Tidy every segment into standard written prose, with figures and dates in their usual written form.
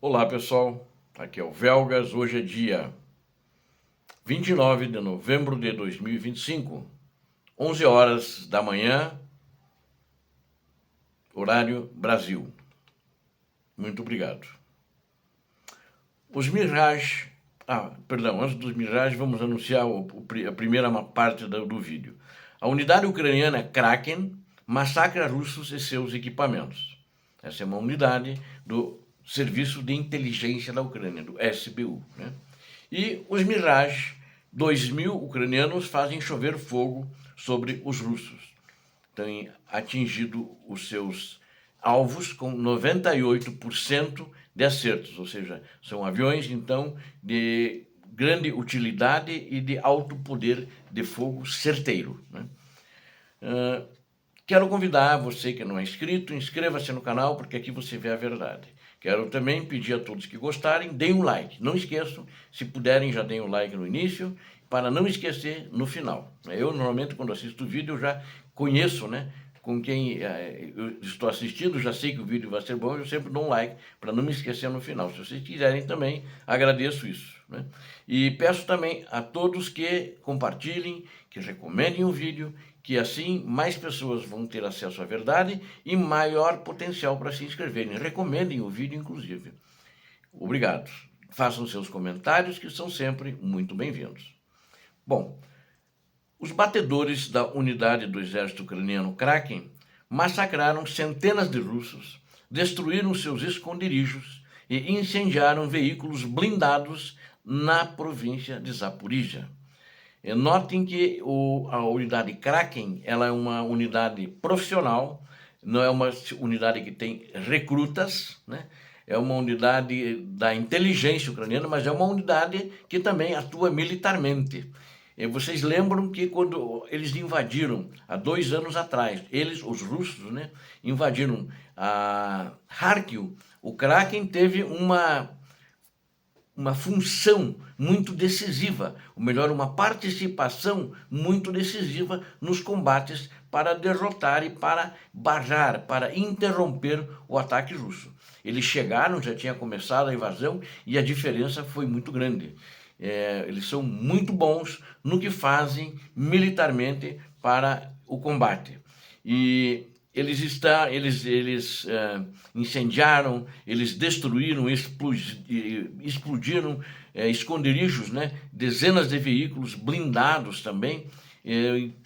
Olá pessoal, aqui é o Velgas, hoje é dia 29 de novembro de 2025, 11 horas da manhã, horário Brasil. Muito obrigado. Os Mirage, antes dos Mirage vamos anunciar a primeira parte do vídeo. A unidade ucraniana Kraken massacra russos e seus equipamentos. Essa é uma unidade do Serviço de Inteligência da Ucrânia, do SBU, né? E os Mirage 2000 ucranianos fazem chover fogo sobre os russos. Têm atingido os seus alvos com 98% de acertos, ou seja, são aviões, então, de grande utilidade e de alto poder de fogo certeiro, né? Quero convidar você que não é inscrito, inscreva-se no canal, porque aqui você vê a verdade. Quero também pedir a todos que gostarem, deem um like. Não esqueçam, se puderem, já deem um like no início, para não esquecer no final. Eu, normalmente, quando assisto o vídeo, eu já conheço, né, com quem eu estou assistindo, já sei que o vídeo vai ser bom, eu sempre dou um like, para não me esquecer no final. Se vocês quiserem também, agradeço isso, né? E peço também a todos que compartilhem, que recomendem o vídeo, que assim mais pessoas vão ter acesso à verdade e maior potencial para se inscreverem. Recomendem o vídeo, inclusive. Obrigado. Façam seus comentários, que são sempre muito bem-vindos. Bom, os batedores da unidade do exército ucraniano Kraken massacraram centenas de russos, destruíram seus esconderijos e incendiaram veículos blindados na província de Zaporizhia. Notem que a unidade Kraken ela é uma unidade profissional, não é uma unidade que tem recrutas, né? É uma unidade da inteligência ucraniana, mas é uma unidade que também atua militarmente. Vocês lembram que quando eles invadiram, há 2 anos atrás, os russos, né, invadiram a Kharkiv, o Kraken teve uma função muito decisiva, ou melhor, uma participação muito decisiva nos combates para derrotar e para barrar, para interromper o ataque russo. Eles chegaram, já tinha começado a invasão e a diferença foi muito grande. Eles são muito bons no que fazem militarmente para o combate. E eles incendiaram, eles destruíram, explodiram esconderijos, né? Dezenas de veículos blindados também,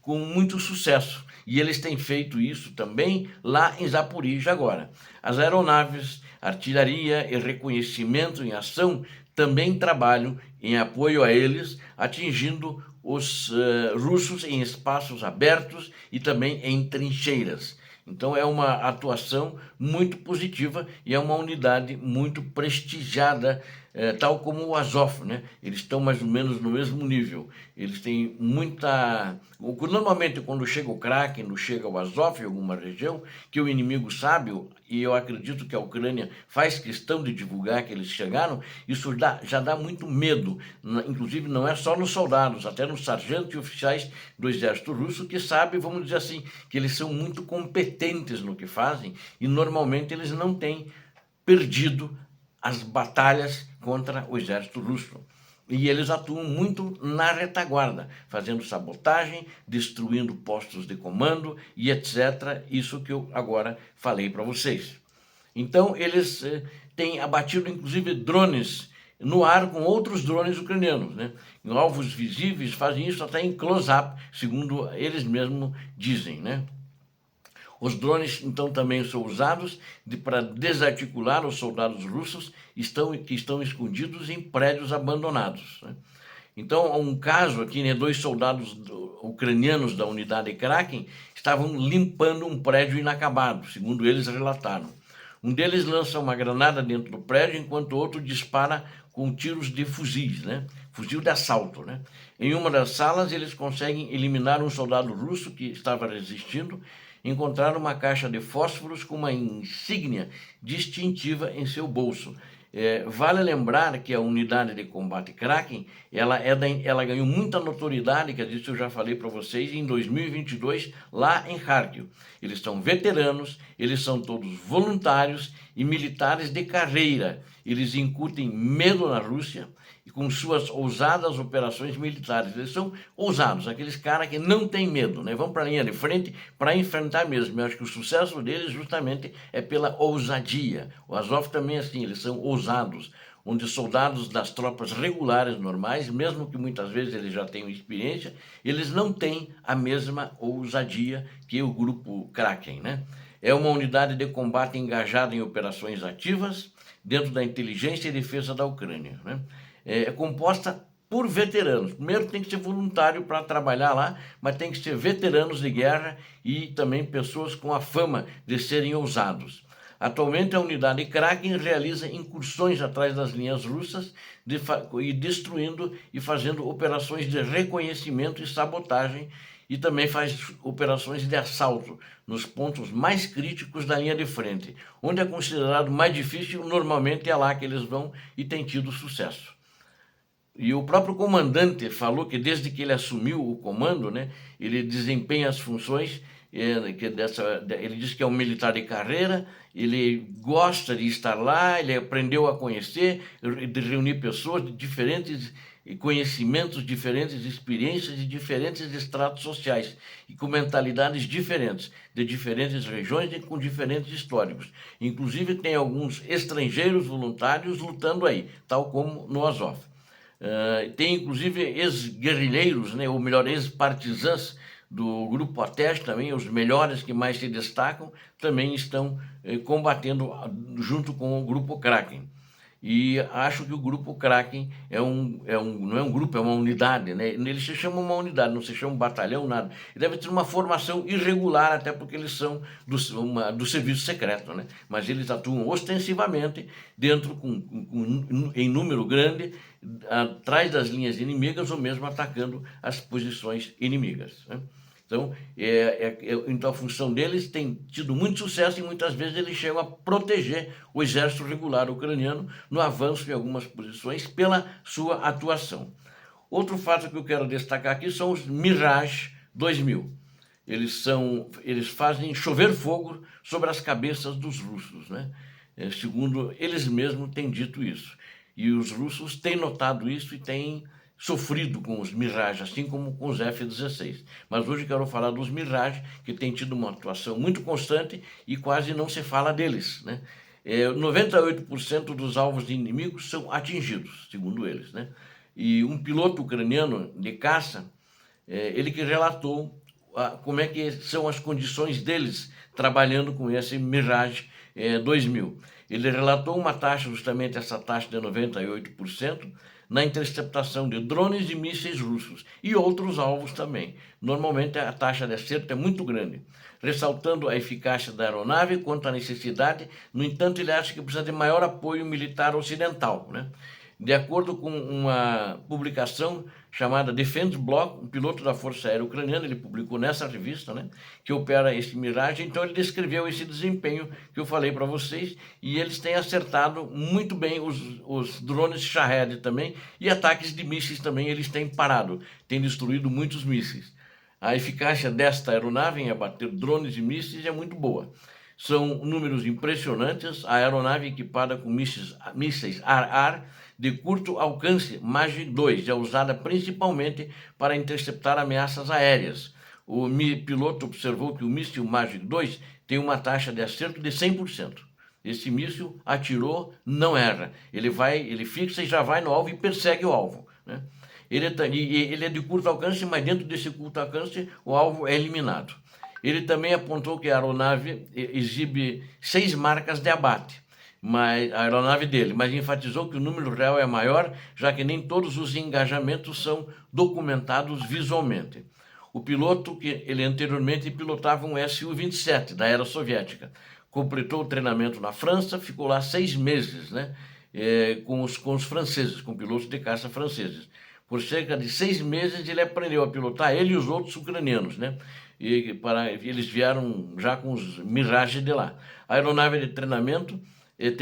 com muito sucesso. E eles têm feito isso também lá em Zaporizhia agora. As aeronaves, artilharia e reconhecimento em ação também trabalham em apoio a eles, atingindo os russos em espaços abertos e também em trincheiras. Então é uma atuação muito positiva e é uma unidade muito prestigiada, tal como o Azov, né? Eles estão mais ou menos no mesmo nível. Eles têm muita... Normalmente quando chega o Kraken, quando chega o Azov em alguma região, que o inimigo sabe, e eu acredito que a Ucrânia faz questão de divulgar que eles chegaram, isso já dá muito medo. Inclusive não é só nos soldados, até nos sargentos e oficiais do exército russo que sabem, vamos dizer assim, que eles são muito competentes no que fazem e normalmente eles não têm perdido as batalhas contra o exército russo. E eles atuam muito na retaguarda, fazendo sabotagem, destruindo postos de comando e etc. Isso que eu agora falei para vocês. Então, eles têm abatido, inclusive, drones no ar com outros drones ucranianos, né? Em alvos visíveis, fazem isso até em close-up, segundo eles mesmos dizem, né? Os drones, então, também são usados para desarticular os soldados russos que estão escondidos em prédios abandonados, né? Então, há um caso aqui, né, 2 soldados ucranianos da unidade Kraken estavam limpando um prédio inacabado, segundo eles relataram. Um deles lança uma granada dentro do prédio, enquanto o outro dispara com tiros de fuzis, né? Fuzil de assalto, né? Em uma das salas, eles conseguem eliminar um soldado russo que estava resistindo, encontraram uma caixa de fósforos com uma insígnia distintiva em seu bolso. Vale lembrar que a unidade de combate Kraken, ela ganhou muita notoriedade, que isso eu já falei para vocês, em 2022, lá em Kharkiv. Eles são veteranos, eles são todos voluntários e militares de carreira. Eles incutem medo na Rússia e com suas ousadas operações militares. Eles são ousados, aqueles caras que não têm medo, né? Vão para a linha de frente para enfrentar mesmo. Eu acho que o sucesso deles justamente é pela ousadia. O Azov também é assim, eles são ousados, onde soldados das tropas regulares normais, mesmo que muitas vezes eles já tenham experiência, eles não têm a mesma ousadia que o grupo Kraken, né? É uma unidade de combate engajada em operações ativas dentro da inteligência e defesa da Ucrânia, né? É composta por veteranos. Primeiro tem que ser voluntário para trabalhar lá, mas tem que ser veteranos de guerra e também pessoas com a fama de serem ousados. Atualmente, a unidade Kraken realiza incursões atrás das linhas russas e destruindo e fazendo operações de reconhecimento e sabotagem, e também faz operações de assalto nos pontos mais críticos da linha de frente. Onde é considerado mais difícil, normalmente é lá que eles vão e têm tido sucesso. E o próprio comandante falou que desde que ele assumiu o comando, né, ele desempenha as funções, ele diz que é um militar de carreira, ele gosta de estar lá, ele aprendeu a conhecer, de reunir pessoas de diferentes conhecimentos, diferentes experiências de diferentes estratos sociais e com mentalidades diferentes, de diferentes regiões e com diferentes históricos. Inclusive tem alguns estrangeiros voluntários lutando aí, tal como no Azov. Tem inclusive ex-guerrilheiros, né, ou melhor, ex-partisãs do grupo Atesh também, os melhores que mais se destacam, também estão combatendo junto com o grupo Kraken. E acho que o grupo Kraken não é um grupo, é uma unidade, né? Ele se chama uma unidade, não se chama um batalhão, nada. Ele deve ter uma formação irregular, até porque eles são do serviço secreto, né? Mas eles atuam ostensivamente dentro, em número grande, atrás das linhas inimigas ou mesmo atacando as posições inimigas, né? Então, então, a função deles tem tido muito sucesso e muitas vezes eles chegam a proteger o exército regular ucraniano no avanço em algumas posições pela sua atuação. Outro fato que eu quero destacar aqui são os Mirage 2000. Eles fazem chover fogo sobre as cabeças dos russos, né? Segundo eles mesmos têm dito isso. E os russos têm notado isso e têm sofrido com os Mirage, assim como com os F-16. Mas hoje quero falar dos Mirage, que têm tido uma atuação muito constante e quase não se fala deles, né? 98% dos alvos inimigos são atingidos, segundo eles, né? E um piloto ucraniano de caça, ele que relatou como é que são as condições deles trabalhando com esse Mirage 2000. Ele relatou uma taxa, justamente essa taxa de 98%, na interceptação de drones e mísseis russos e outros alvos também. Normalmente a taxa de acerto é muito grande, ressaltando a eficácia da aeronave quanto à necessidade. No entanto, ele acha que precisa de maior apoio militar ocidental, né? De acordo com uma publicação chamada Defense Block, um piloto da Força Aérea Ucraniana, ele publicou nessa revista, né, que opera esse Mirage, então ele descreveu esse desempenho que eu falei para vocês, e eles têm acertado muito bem os drones Shahed também, e ataques de mísseis também eles têm parado, têm destruído muitos mísseis. A eficácia desta aeronave em abater drones e mísseis é muito boa. São números impressionantes. A aeronave equipada com mísseis ar-ar de curto alcance Magic 2 é usada principalmente para interceptar ameaças aéreas. O piloto observou que o míssil Magic 2 tem uma taxa de acerto de 100%. Esse míssil atirou, não erra. Ele fixa e já vai no alvo e persegue o alvo, né? Ele é de curto alcance, mas dentro desse curto alcance o alvo é eliminado. Ele também apontou que a aeronave exibe 6 marcas de abate, a aeronave dele, mas enfatizou que o número real é maior, já que nem todos os engajamentos são documentados visualmente. O piloto, que ele anteriormente pilotava um Su-27 da era soviética, completou o treinamento na França, ficou lá 6 meses, né, com os franceses, com pilotos de caça franceses. Por cerca de 6 meses ele aprendeu a pilotar, ele e os outros ucranianos, né? Eles vieram já com os Mirage de lá. A aeronave de treinamento Que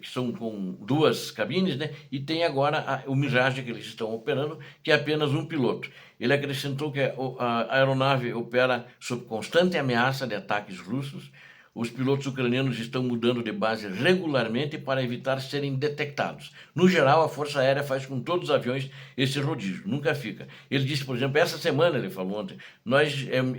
são com 2 cabines, né? E tem agora o Mirage que eles estão operando, que é apenas um piloto. Ele acrescentou que a aeronave opera sob constante ameaça de ataques russos. Os pilotos ucranianos estão mudando de base regularmente para evitar serem detectados. No geral, a Força Aérea faz com todos os aviões esse rodízio, nunca fica. Ele disse, por exemplo, essa semana, ele falou ontem,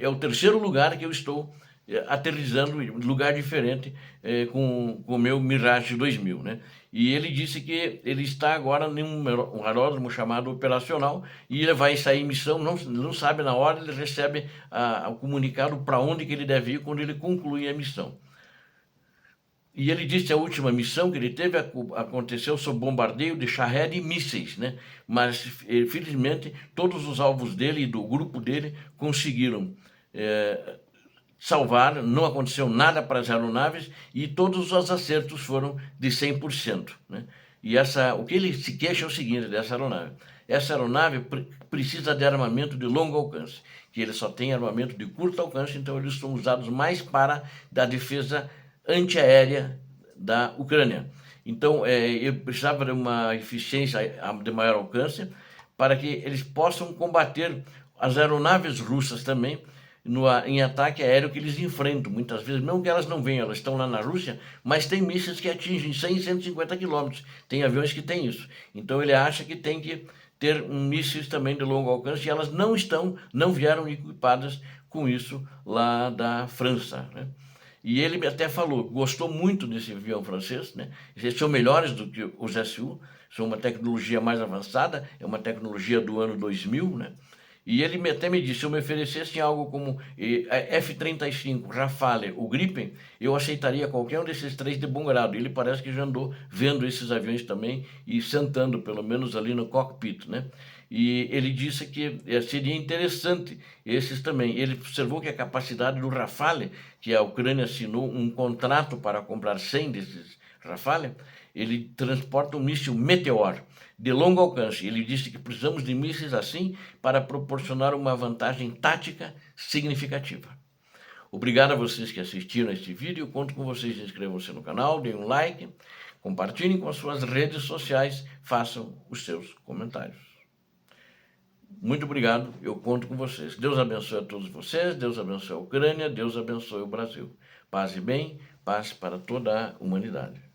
é o 3º lugar que eu estou aterrissando em lugar diferente com o meu Mirage 2000, né? E ele disse que ele está agora em um aeródromo chamado operacional e ele vai sair em missão, não sabe na hora, ele recebe o comunicado para onde que ele deve ir quando ele concluir a missão. E ele disse que a última missão que ele teve aconteceu sob bombardeio de Shahed e mísseis, né? Mas, felizmente, todos os alvos dele e do grupo dele conseguiram salvar, não aconteceu nada para as aeronaves e todos os acertos foram de 100%. Né? E o que ele se queixa é o seguinte dessa aeronave. Essa aeronave precisa de armamento de longo alcance, que ele só tem armamento de curto alcance, então eles são usados mais para a defesa antiaérea da Ucrânia. Então, ele precisava de uma eficiência de maior alcance para que eles possam combater as aeronaves russas também, em ataque aéreo que eles enfrentam, muitas vezes, mesmo que elas não venham, elas estão lá na Rússia, mas tem mísseis que atingem 100, 150 quilômetros, tem aviões que têm isso. Então ele acha que tem que ter mísseis também de longo alcance, e elas não vieram equipadas com isso lá da França, né? E ele até falou, gostou muito desse avião francês, né? Eles são melhores do que os Su, são uma tecnologia mais avançada, é uma tecnologia do ano 2000, né? E ele até me disse, se eu me oferecesse algo como F-35, Rafale, o Gripen, eu aceitaria qualquer um desses 3 de bom grado. Ele parece que já andou vendo esses aviões também e sentando, pelo menos ali no cockpit, né? E ele disse que seria interessante esses também. Ele observou que a capacidade do Rafale, que a Ucrânia assinou um contrato para comprar 100 desses Rafale, ele transporta um míssil Meteor de longo alcance. Ele disse que precisamos de mísseis assim para proporcionar uma vantagem tática significativa. Obrigado a vocês que assistiram este vídeo. Conto com vocês, inscrevam-se no canal, deem um like, compartilhem com as suas redes sociais, façam os seus comentários. Muito obrigado, eu conto com vocês. Deus abençoe a todos vocês, Deus abençoe a Ucrânia, Deus abençoe o Brasil. Paz e bem, paz para toda a humanidade.